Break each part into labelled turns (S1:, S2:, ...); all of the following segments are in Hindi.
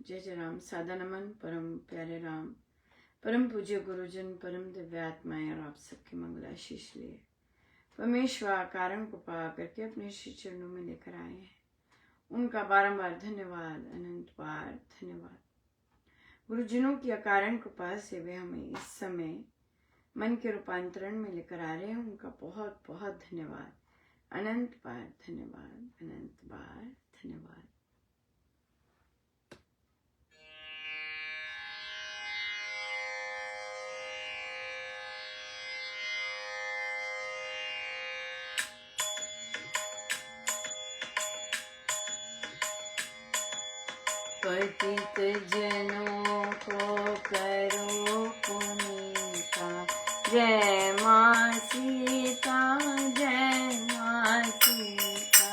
S1: जय जय राम। सादा नमन परम प्यारे राम, परम पूज्य गुरुजन, परम दिव्यात्माएं और आप सबके मंगलाशीष लिए परमेश्वर कारण को पा करके अपने श्री चरणों में लेकर आए हैं। उनका बारंबार धन्यवाद, अनंत बार धन्यवाद। गुरुजनों की अकारण कृपा से वे हमें इस समय मन के रूपांतरण में लेकर आ रहे हैं। उनका बहुत बहुत धन्यवाद, अनंत बार धन्यवाद, अनंत बार धन्यवाद। पतित जनों को करो पुनीता, जय माँ सीता, जय माँ सीता।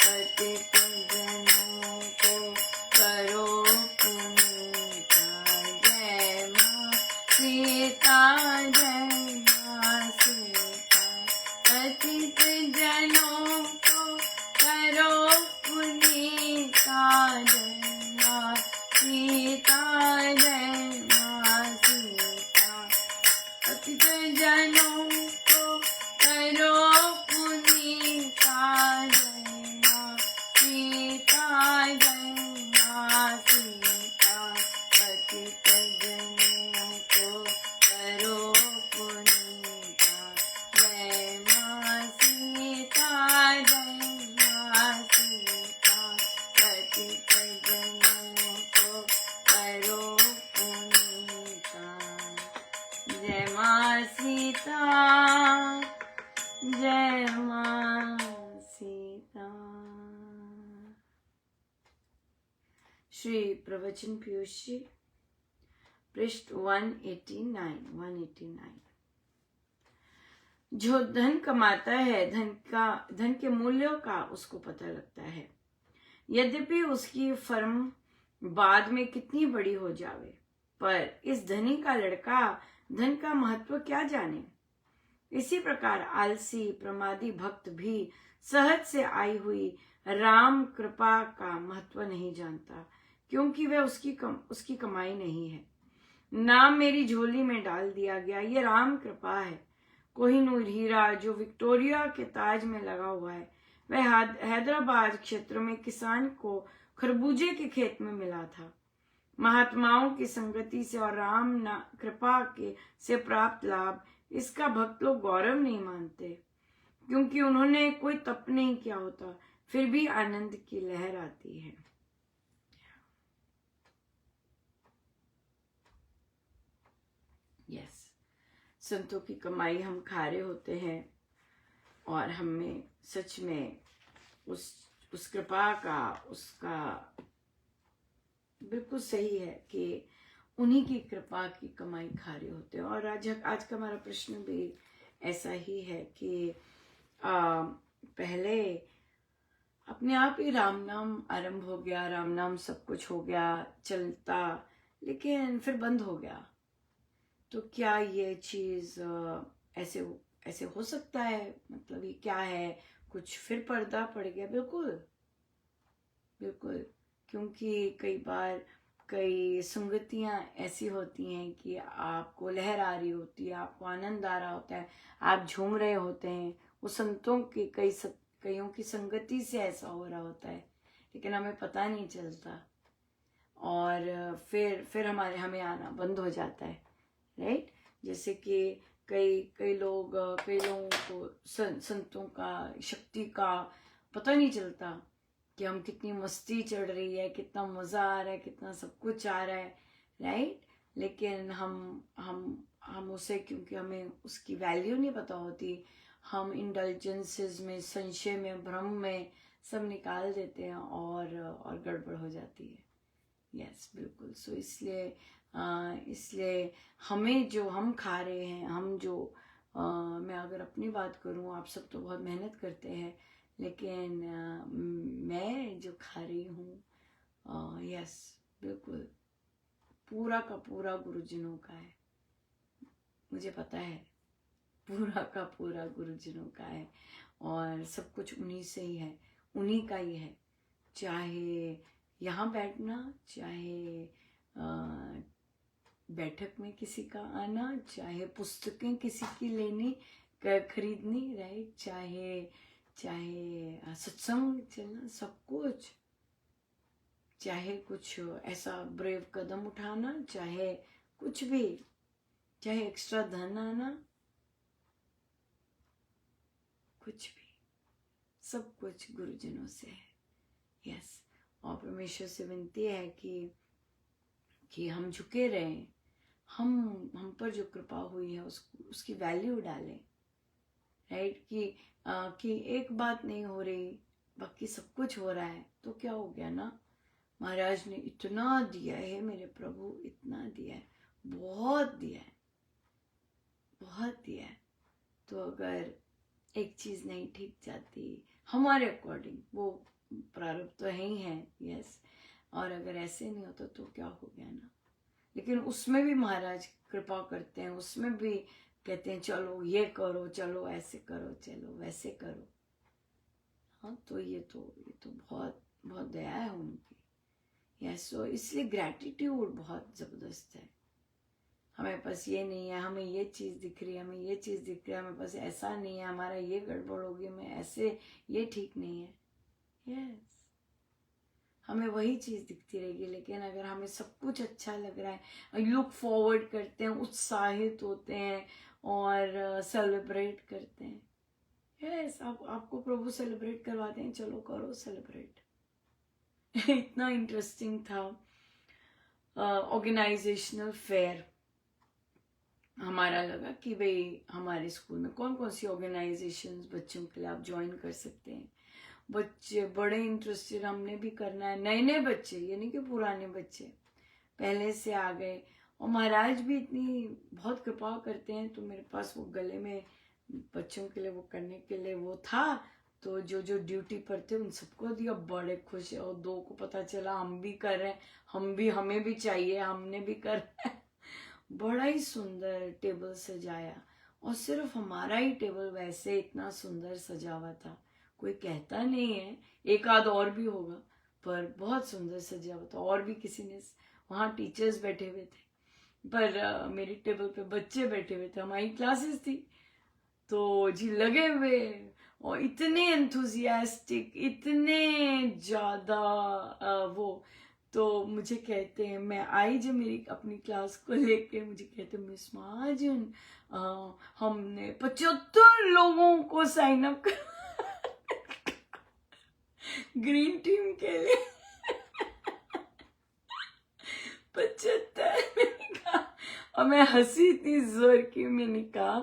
S1: पतित जनों को करो पुनीता, जय माँ सीता, जय माँ सीता। पतित जनों को करो पुनीता, सीता, जय माँ सीता। पतित जनों को करो पुनीता, जय माँ सीता, जय माँ सीता। पतित जनों को करो पुनीता, जय माँ सीता, जय माँ सीता। पतित जनों को करो पुनीता, जय माँ सीता, जय माँ सीता। श्री प्रवचन पीयूष जी, पृष्ठ 189। जो धन कमाता है, धन के मूल्यों का उसको पता लगता है। यद्यपि उसकी फर्म बाद में कितनी बड़ी हो जावे, पर इस धनी का लड़का धन का महत्व क्या जाने। इसी प्रकार आलसी प्रमादी भक्त भी सहज से आई हुई राम कृपा का महत्व नहीं जानता, क्योंकि वह उसकी कमाई नहीं है। नाम मेरी झोली में डाल दिया गया, ये राम कृपा है। कोहिनूर हीरा जो विक्टोरिया के ताज में लगा हुआ है, वह हैदराबाद क्षेत्र में किसान को खरबूजे के खेत में मिला था। महात्माओं की संगति से और राम कृपा के से प्राप्त लाभ, इसका भक्त लोग गौरव नहीं मानते, क्योंकि उन्होंने कोई तप नहीं किया होता, फिर भी आनंद की लहर आती है। यस, संतों की कमाई हम खा रहे होते हैं और हमें सच में उस कृपा का, उसका बिल्कुल सही है कि उन्हीं की कृपा की कमाई खा रहे होते हैं। और आज का हमारा प्रश्न भी ऐसा ही है कि पहले अपने आप ही राम नाम आरंभ हो गया, राम नाम सब कुछ हो गया चलता, लेकिन फिर बंद हो गया। तो क्या ये चीज ऐसे हो सकता है? मतलब ये क्या है? कुछ फिर पर्दा पड़ गया? बिल्कुल, क्योंकि कई बार कई संगतियां ऐसी होती हैं कि आपको लहर आ रही होती है, आपको आनंद आ रहा होता है, आप झूम रहे होते हैं। वो संतों की कईयों की संगति से ऐसा हो रहा होता है, लेकिन हमें पता नहीं चलता और फिर हमें आना बंद हो जाता है, राइट। जैसे कि कई लोगों को संतों का, शक्ति का पता नहीं चलता कि हम कितनी मस्ती चढ़ रही है, कितना मजा आ रहा है, कितना सब कुछ आ रहा है, राइट। लेकिन हम उसे, क्योंकि हमें उसकी वैल्यू नहीं पता होती, हम इंडल्जेंसेस में, संशय में, भ्रम में सब निकाल देते हैं और गड़बड़ हो जाती है। यस, बिल्कुल। सो इसलिए हमें जो हम खा रहे हैं, मैं अगर अपनी बात करूं, आप सब तो बहुत मेहनत करते हैं, लेकिन मैं जो खा रही हूँ, यस बिल्कुल पूरा का पूरा गुरुजनों का है। मुझे पता है पूरा का पूरा गुरुजनों का है और सब कुछ उन्हीं से ही है, उन्हीं का ही है। चाहे यहाँ बैठना, चाहे बैठक में किसी का आना, चाहे पुस्तकें किसी की लेनी खरीदनी, राइट, चाहे सत्संग चलना, सब कुछ, चाहे कुछ ऐसा ब्रेव कदम उठाना, चाहे कुछ भी, चाहे एक्स्ट्रा धन आना, कुछ भी, सब कुछ गुरुजनों से है। यस, और परमेश्वर से विनती है कि हम झुके रहें, हम पर जो कृपा हुई है उसकी वैल्यू डालें, राइट, कि एक बात नहीं हो रही, बाकी सब कुछ हो रहा है, तो क्या हो गया ना, महाराज ने इतना दिया है, मेरे प्रभु इतना दिया है, बहुत दिया है, बहुत दिया है। तो अगर एक चीज नहीं ठीक जाती हमारे अकॉर्डिंग, वो प्रारब्ध तो है ही है, यस, और अगर ऐसे नहीं होता तो क्या हो गया ना, लेकिन उसमें भी महाराज कृपा करते हैं, उसमें भी कहते हैं चलो ये करो, चलो ऐसे करो, चलो वैसे करो। हाँ, तो ये तो बहुत बहुत दया है उनकी। यस, तो इसलिए ग्रैटिट्यूड बहुत जबरदस्त है। हमें पास ये नहीं है, हमें ये चीज दिख रही है, हमें ये चीज दिख रही है, हमें पास ऐसा नहीं है, हमारा ये गड़बड़ होगी, हमें ऐसे, ये ठीक नहीं है। यस, हमें वही चीज दिखती रहेगी, लेकिन अगर हमें सब कुछ अच्छा लग रहा है, लुक फॉरवर्ड करते हैं, उत्साहित होते हैं और सेलिब्रेट करते हैं। यस, आपको प्रभु सेलिब्रेट करवाते हैं, चलो करो सेलिब्रेट। इतना इंटरेस्टिंग था ऑर्गेनाइजेशनल फेयर हमारा लगा कि भाई हमारे स्कूल में कौन कौन सी ऑर्गेनाइजेशंस बच्चों के लिए आप ज्वाइन कर सकते हैं। बच्चे बड़े इंटरेस्टेड, हमने भी करना है, नए नए बच्चे, ये नहीं कि पुराने बच्चे पहले से आ गए, और महाराज भी इतनी बहुत कृपा करते हैं, तो मेरे पास वो गले में बच्चों के लिए वो करने के लिए वो था, तो जो जो ड्यूटी पर थे उन सबको दिया, बड़े खुश है, और दो को पता चला हम भी कर रहे हैं, हमें भी चाहिए, हमने भी कर रहे हैं। बड़ा ही सुंदर टेबल सजाया, और सिर्फ हमारा ही टेबल वैसे इतना सुंदर सजा हुआ था, कोई कहता नहीं है, एक आध और भी होगा, पर बहुत सुंदर सजा हुआ था। और भी किसी ने, वहाँ टीचर्स बैठे हुए थे, पर मेरी टेबल पे बच्चे बैठे हुए थे, हमारी क्लासेस थी, तो जी लगे हुए, और इतने एंथुजियास्टिक, इतने ज्यादा वो, तो मुझे कहते हैं, मैं आई जब मेरी अपनी क्लास को लेके, मुझे कहते हैं मिस महाजन हमने 75 लोगों को साइन अप कर ग्रीन टीम के लिए। 75, मैंने कहा, और मैं हंसी इतनी जोर की, मैंने कहा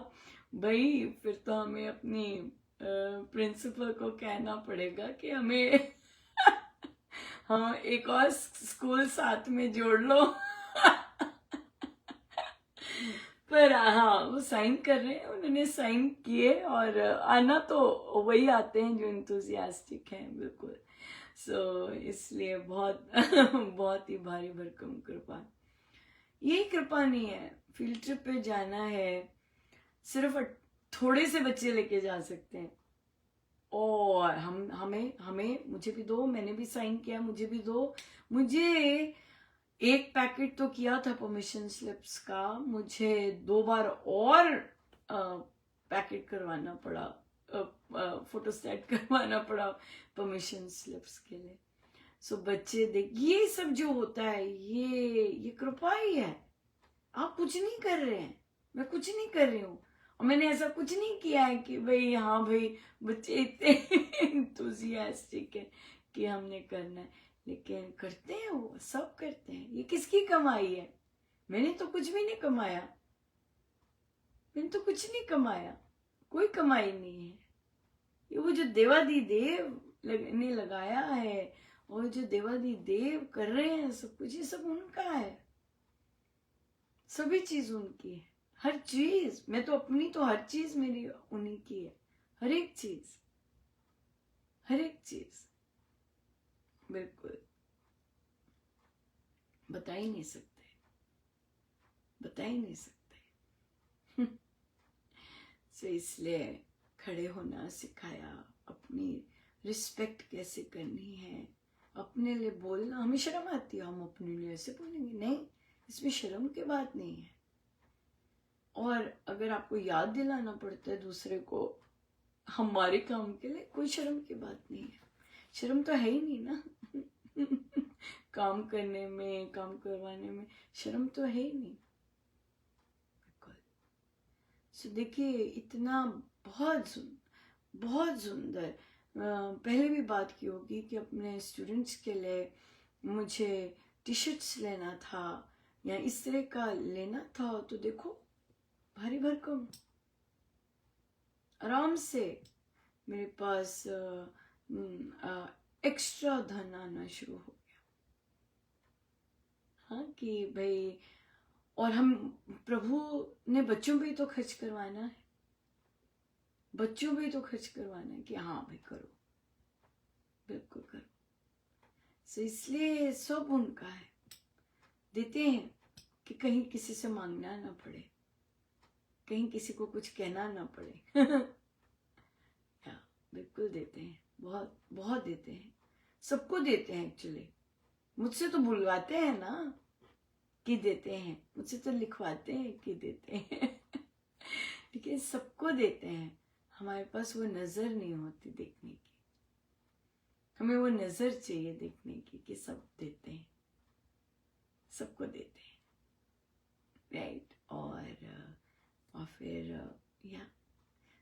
S1: भाई फिर तो हमें अपनी प्रिंसिपल को कहना पड़ेगा कि हमें हाँ एक और स्कूल साथ में जोड़ लो। पर हाँ, वो साइन कर रहे हैं, उन्होंने साइन किए, और आना तो वही आते हैं जो इंथुजियास्टिक हैं, बिल्कुल। सो इसलिए बहुत बहुत ही भारी भरकम कृपा। यही कृपा नहीं है, फील्ड ट्रिप पे जाना है, सिर्फ थोड़े से बच्चे लेके जा सकते हैं, और हमें मुझे भी दो, मैंने भी साइन किया, मुझे भी दो। मुझे एक पैकेट तो किया था परमिशन स्लिप्स का, मुझे 2 बार और पैकेट करवाना पड़ा, फोटोस्टैट करवाना पड़ा परमिशन स्लिप्स के लिए। सो बच्चे देख, ये सब जो होता है, ये कृपा ही है। आप कुछ नहीं कर रहे हैं, मैं कुछ नहीं कर रही हूँ, और मैंने ऐसा कुछ नहीं किया है कि भाई हाँ भाई बच्चे इतने इंथुजियास्टिक है कि हमने करना है, लेकिन करते हैं, वो सब करते हैं। ये किसकी कमाई है? मैंने तो कुछ भी नहीं कमाया, मैंने तो कुछ नहीं कमाया, कोई कमाई नहीं है। ये वो जो देवादी देव ने लगाया है, और जो देवादी देव कर रहे हैं सब कुछ, ये सब उनका है, सभी चीज उनकी है, हर चीज। मैं तो अपनी तो हर चीज मेरी उन्हीं की है, हर एक चीज, हर एक चीज, बिल्कुल बता ही नहीं सकते, बता ही नहीं सकते। सो इसलिए खड़े होना सिखाया, अपनी रिस्पेक्ट कैसे करनी है, अपने लिए बोलना, हमें शर्म आती है, हम अपने लिए ऐसे बोलेंगे, नहीं, इसमें शर्म की बात नहीं है। और अगर आपको याद दिलाना पड़ता है दूसरे को हमारे काम के लिए, कोई शर्म की बात नहीं है। शर्म तो है ही नहीं ना काम करने में, काम करवाने में शर्म तो है ही नहीं। बिल्कुल। सो देखिए, इतना बहुत सुंदर, पहले भी बात की होगी कि अपने स्टूडेंट्स के लिए मुझे टी शर्ट्स लेना था या इस तरह का लेना था, तो देखो भारी भरकम आराम से मेरे पास एक्स्ट्रा धन आना शुरू हो गया। हाँ कि भाई, और हम प्रभु ने बच्चों पे तो खर्च करवाना है, बच्चों पे तो खर्च करवाना है कि हाँ भाई करो, बिल्कुल करो। सो इसलिए सब उनका है, देते हैं कि कहीं किसी से मांगना ना पड़े, कहीं किसी को कुछ कहना ना पड़े या बिल्कुल देते हैं, बहुत बहुत देते हैं, सबको देते हैं। एक्चुअली मुझसे तो बुलवाते हैं ना कि देते हैं, मुझसे तो लिखवाते हैं कि देते हैं ठीक है, सबको देते हैं। हमारे पास वो नजर नहीं होती देखने की, हमें वो नजर चाहिए देखने की कि सब देते हैं, सबको देते हैं, राइट। और फिर या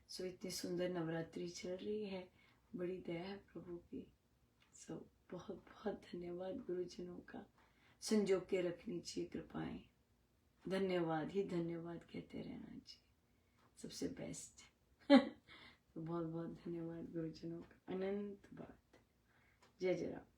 S1: सो इतनी सुंदर नवरात्रि चल रही है, बड़ी दया है प्रभु की। सो बहुत बहुत धन्यवाद गुरुजनों का, संजो के रखनी चाहिए कृपाएं, धन्यवाद ही धन्यवाद कहते रहना चाहिए, सबसे बेस्ट तो बहुत बहुत धन्यवाद गुरुजनों का, अनंत बात। जय जय राम।